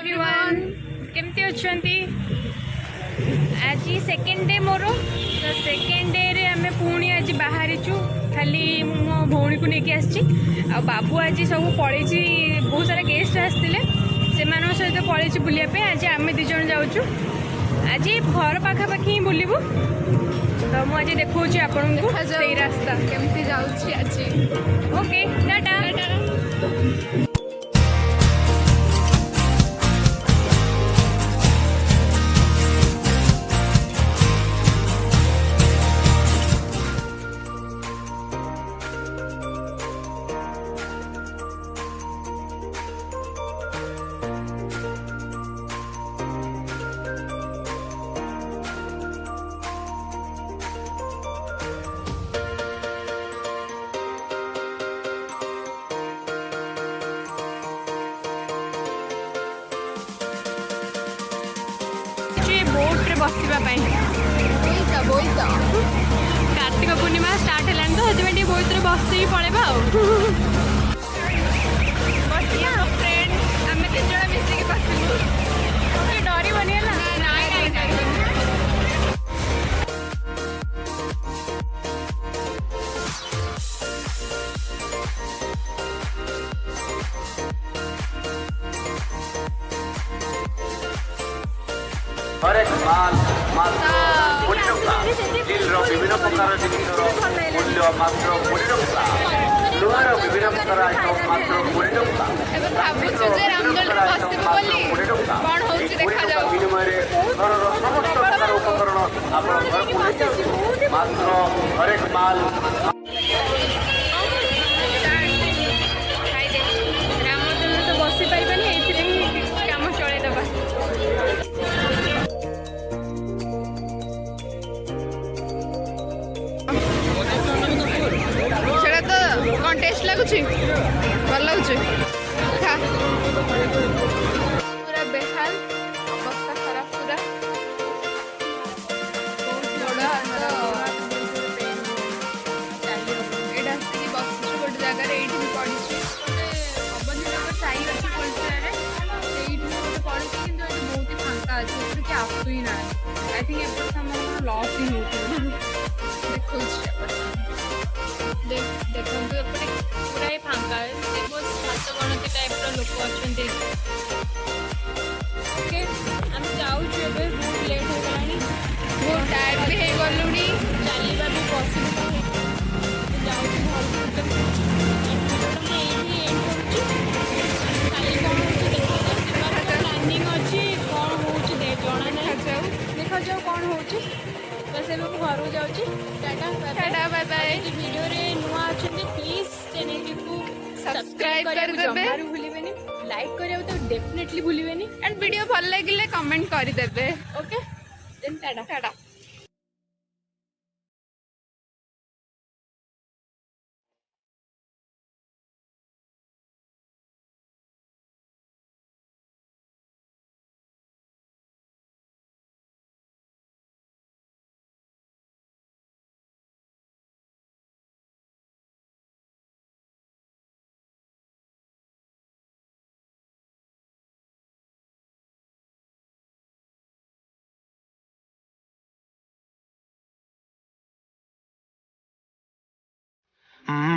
Everyone केमती अच्छी आज सेकेंड डे मोर तो सेकेंड डे रे आम पुणी आज बाहरी खाली मो भौणी को लेकिन आसी बाबू आज सब पड़े बहुत सारा गेस्ट आसते से सहित पड़े बुलापी आज आम दीज जाऊँ आज घर पाखापाखि ही बुलू तो मुझे देखा आपन को से रास्ता केमती जाऊँ आज ओके टाटा। बोट रे बसवा कार्तिक पूर्णिमा स्टार्ट है तो से बोट रे बस ही पड़ेगा फ्रेंड आम तीन जन मिसिक बसलु डरबनी हर एक माल मूल्य विभिन्न प्रकार मूल्य मात्र 20 टंका लुहार विभिन्न प्रकार आइटम मात्र 20 टंका विनिमय घर समस्त प्रकार उपकरण आप घर को मात्र हर एक माल तो बसी पारे काम चलैदबा कौन टेस्ट लगुच भल लगुच खा पूरा बेहाल अवस्था खराब पूरा बस गोटे जगार ये पड़ी अवनीनगर साई अच्छी पोलचर गोटे पड़ी कि बहुत ही फांका अच्छे कि आसु ही ना आई थिंक एपट लॉस ही हो देखो एपटे पूरा ही फांका हाथ गणती टाइप लोक अच्छा ओके आम जाऊँ बहुत लेट हो गलानी बहुत टायर्ड भी हो गलुनी चलवा भी पॉसिबल जाऊँ प्लानिंग अच्छी कौन हो जना नहीं देखा जाओ कौन हो बस एवं घर जाऊँ टाटा बाय बाय वीडियो रे नुआ अच्छे प्लीज चैनल को सब्सक्राइब कर जमारू भूलिबेनी लाइक करियो तो डेफिनेटली भूलिबेनी एंड वीडियो भल लगिले कमेंट कर देबे okay then tata Tata. Mm-hmm.